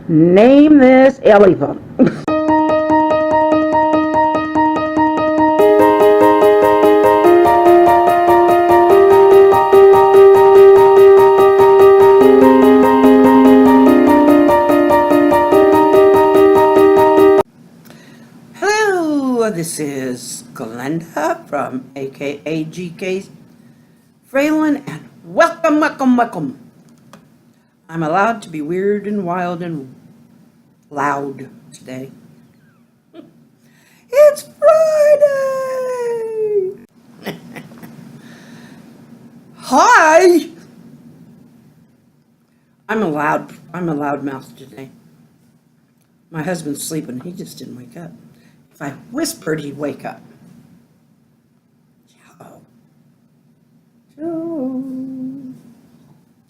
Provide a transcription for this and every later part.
Name this elephant. Hello, this is Glenda from aka GK Fralin, and welcome. I'm allowed to be weird and wild and loud today. It's Friday! Hi! I'm a loud mouth today. My husband's sleeping. He just didn't wake up. If I whispered, he'd wake up. Joe.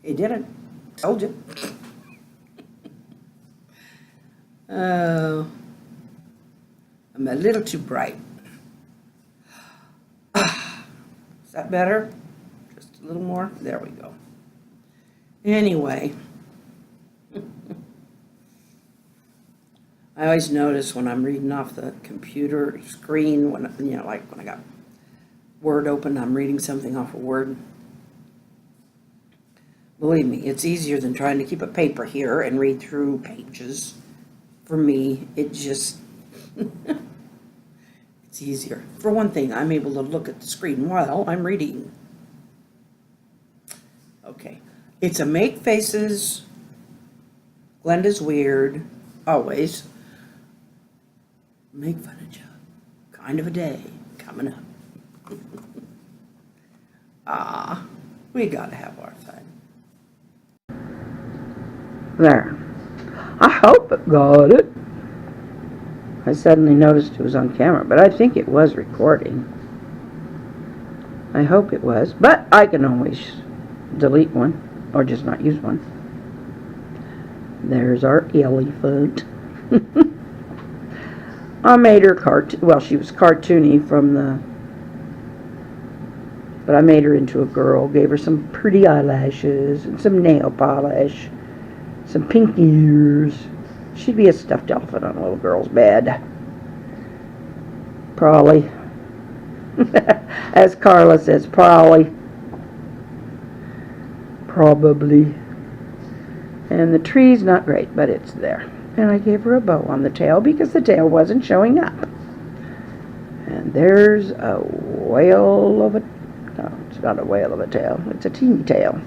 He didn't. Told you. Oh, I'm a little too bright. Is that better? Just a little more? There we go. Anyway, I always notice when I'm reading off the computer screen, when like when I got Word open, I'm reading something off of Word. Believe me, it's easier than trying to keep a paper here and read through pages. For me, it just, it's easier. For one thing, I'm able to look at the screen while I'm reading. Okay, it's a Make Faces, Glenda's Weird, always. Make fun of you. Kind of a day coming up. We gotta have our fun. There. I hope it got it. I suddenly noticed it was on camera, but I think it was recording. I hope it was, but I can always delete one, or just not use one. There's our elephant. I made her well, she was cartoony but I made her into a girl, gave her some pretty eyelashes and some nail polish, some pink ears. She'd be a stuffed elephant on a little girl's bed. Probably. As Carla says, probably. Probably. And the tree's not great, but it's there. And I gave her a bow on the tail because the tail wasn't showing up. And there's a whale of a... No, it's not a whale of a tail. It's a teeny tail.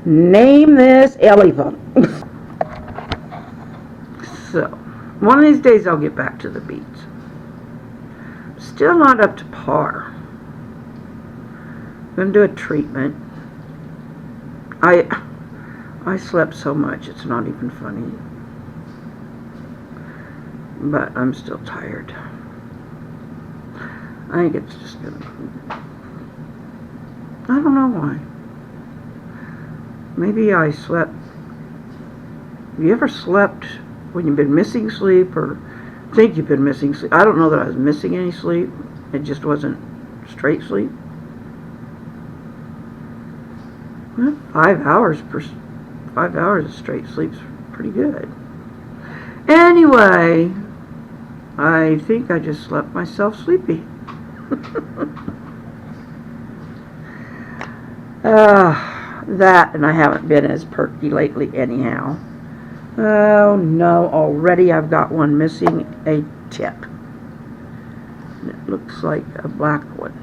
Name this elephant. So, one of these days I'll get back to the beach. Still not up to par. I'm going to do a treatment. I slept so much, it's not even funny. But I'm still tired. I think it's just going to... I don't know why. Maybe I slept... Have you ever slept when you've been missing sleep or think you've been missing sleep? I don't know that I was missing any sleep. It just wasn't straight sleep. Well, 5 hours of straight sleep's pretty good. Anyway, I think I just slept myself sleepy. That, and I haven't been as perky lately anyhow. Oh no, already I've got one missing a tip. It looks like a black one.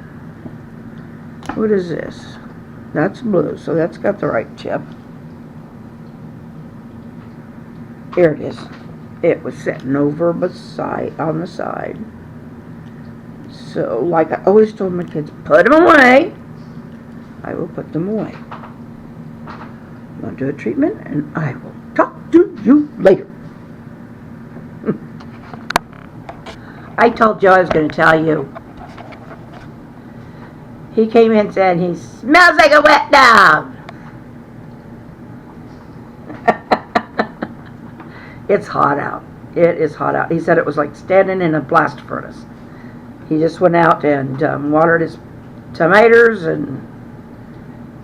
What is this? That's blue, so that's got the right tip. Here it is. It was sitting over on the side. So, like I always told my kids, put them away. I will put them away. I'm going to do a treatment, and I will talk to you later. I told Joe I was going to tell you. He came in and said he smells like a wet dog. It's hot out. It is hot out. He said it was like standing in a blast furnace. He just went out and watered his tomatoes and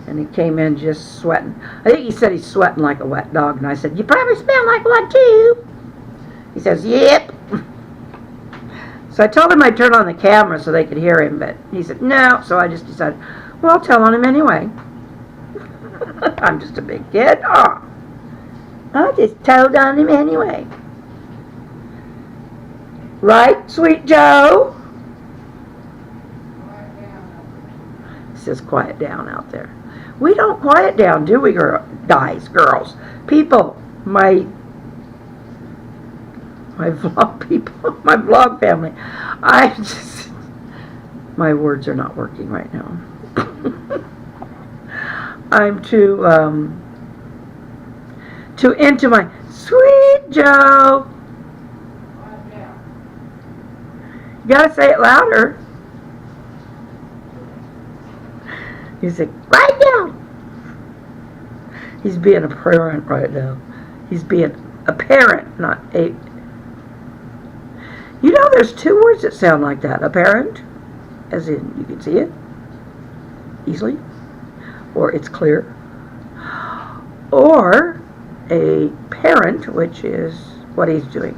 And he came in just sweating. I think he said he's sweating like a wet dog. And I said, you probably smell like one too. He says, yep. So I told him I'd turn on the camera so they could hear him, but he said, no. So I just decided, well, I'll tell on him anyway. I'm just a big kid. Oh, I just told on him anyway. Right, sweet Joe? It says quiet down out there. We don't quiet down, do we, guys, girls, people, my vlog people, my vlog family. My words are not working right now. I'm too into my sweet Joe. You gotta say it louder. He's like, right now. He's being a parent right now. He's being a parent, not a. You know, there's two words that sound like that. A parent, as in you can see it easily, or it's clear, or a parent, which is what he's doing.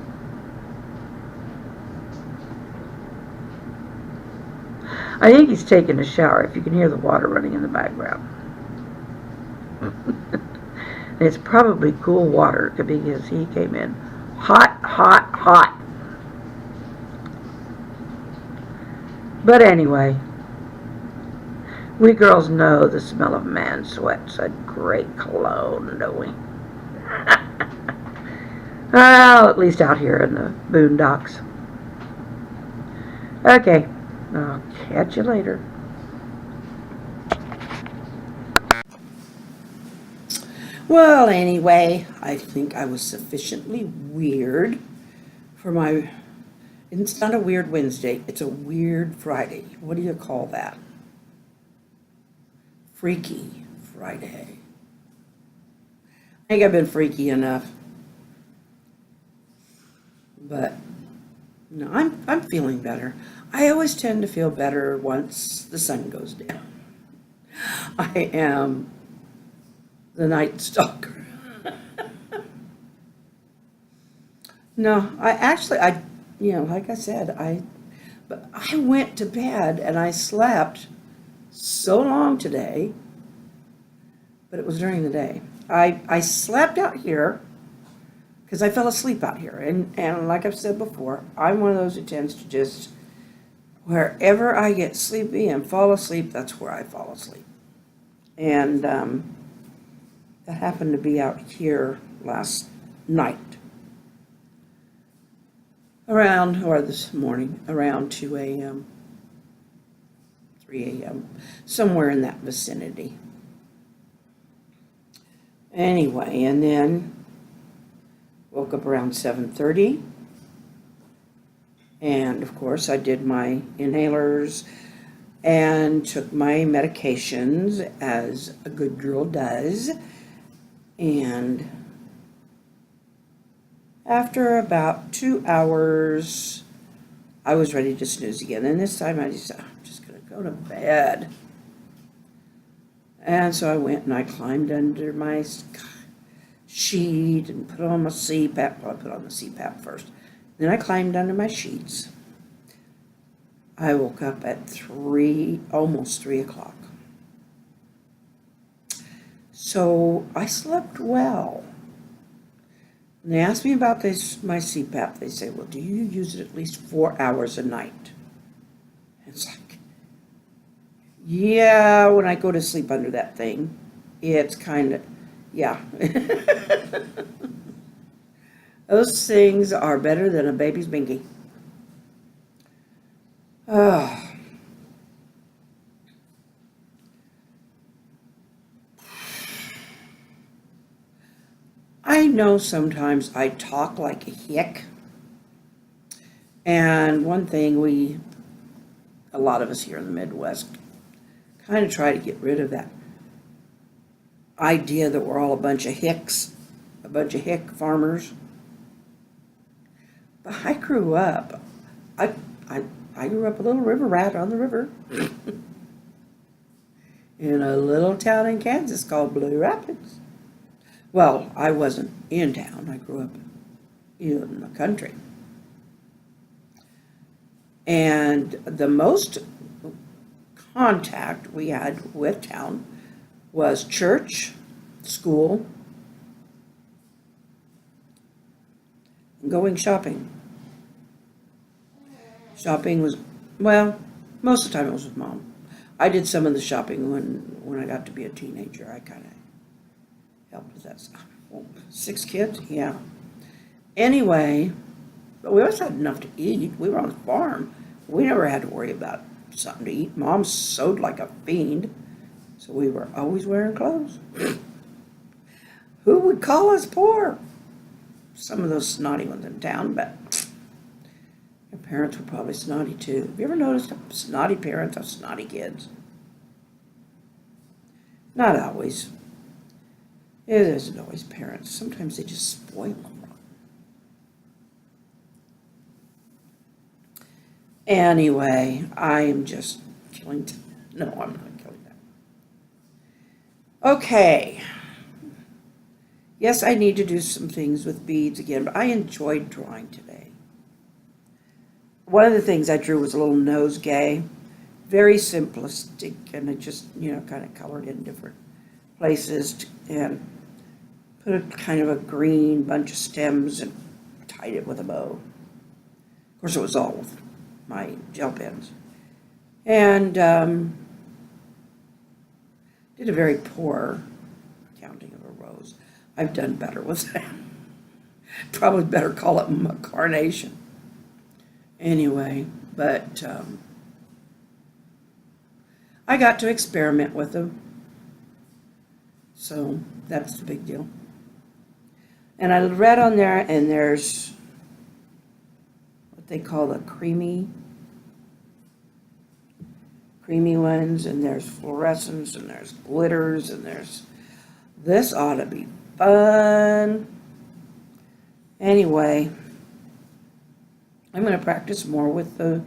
I think he's taking a shower, if you can hear the water running in the background. It's probably cool water because he came in hot, hot, hot. But anyway, we girls know the smell of man sweat's a great cologne, don't we? Well, at least out here in the boondocks. Okay, I'll catch you later. Well, anyway, I think I was sufficiently weird for my... It's not a weird Wednesday, it's a weird Friday. What do you call that? Freaky Friday. I think I've been freaky enough. But no, I'm feeling better. I always tend to feel better once the sun goes down. I am the night stalker. No, like I said, but I went to bed and I slept so long today, but it was during the day. I slept out here because I fell asleep out here. And like I've said before, I'm one of those who tends to just, wherever I get sleepy and fall asleep, that's where I fall asleep. And that happened to be out here last night. This morning, around 2 a.m., 3 a.m., somewhere in that vicinity. Anyway, and then woke up around 7:30, and of course I did my inhalers and took my medications as a good girl does, and after about 2 hours, I was ready to snooze again. And this time I decided, I'm just going to go to bed. And so I went and I climbed under my sheet and put on my CPAP. Well, I put on the CPAP first. Then I climbed under my sheets. I woke up at almost 3 o'clock. So I slept well. And they asked me about my CPAP. They say, well, do you use it at least 4 hours a night? And it's like, yeah, when I go to sleep under that thing, it's kind of, yeah. Those things are better than a baby's binky. Oh. I know sometimes I talk like a hick, and one thing a lot of us here in the Midwest, kind of try to get rid of that idea that we're all a bunch of hicks, a bunch of hick farmers. But I grew up a little river rat on the river. in a little town in Kansas called Blue Rapids. Well, I wasn't in town. I grew up in the country. And the most contact we had with town was church, school, and going shopping. Shopping was, well, most of the time it was with Mom. I did some of the shopping when I got to be a teenager. I kind of helped with that stuff. 6 kids? Yeah. Anyway, but we always had enough to eat. We were on the farm. We never had to worry about something to eat. Mom sewed like a fiend, so we were always wearing clothes. Who would call us poor? Some of those snotty ones in town, but your parents were probably snotty too. Have you ever noticed snotty parents have snotty kids? Not always. It isn't always parents. Sometimes they just spoil them. Anyway, I am just killing time. No, I'm not killing time. Okay. Yes, I need to do some things with beads again, but I enjoyed drawing today. One of the things I drew was a little nosegay. Very simplistic, and it just, kind of colored in different places and put a kind of a green bunch of stems and tied it with a bow. Of course, it was all with my gel pens. And did a very poor counting of a rose. I've done better with that. Probably better call it a carnation. Anyway, but I got to experiment with them. So that's the big deal. And I read on there, and there's what they call the creamy ones, and there's fluorescents, and there's glitters, and there's, this ought to be fun. Anyway, I'm going to practice more with the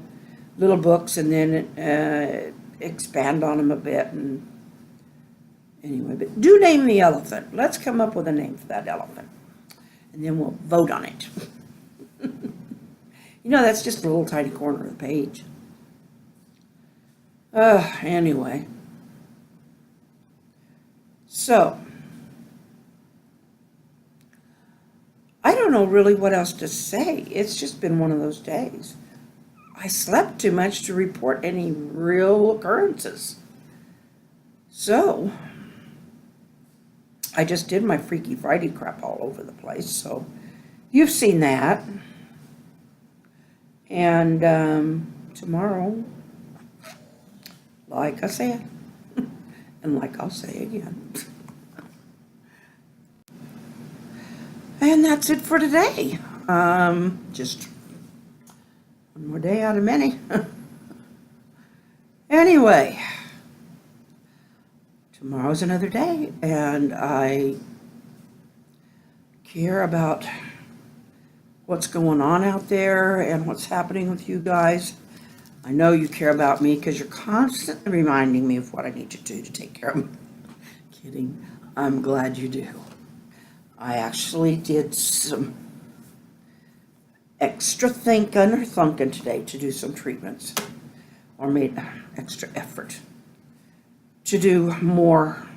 little books and then expand on them a bit. And anyway, but do name the elephant. Let's come up with a name for that elephant, and then we'll vote on it. That's just a little tiny corner of the page. Anyway. So, I don't know really what else to say. It's just been one of those days. I slept too much to report any real occurrences. So, I just did my Freaky Friday crap all over the place. So, you've seen that. And tomorrow, like I said, and like I'll say again. And that's it for today. Just one more day out of many. Anyway, tomorrow's another day, and I care about what's going on out there and what's happening with you guys. I know you care about me because you're constantly reminding me of what I need to do to take care of me. Kidding. I'm glad you do. I actually did some extra thinking or thunking today to do some treatments, or made extra effort to do more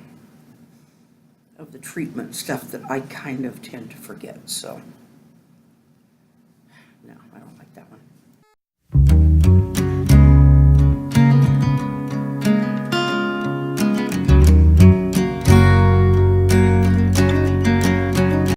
of the treatment stuff that I kind of tend to forget. So, no, I don't like that one.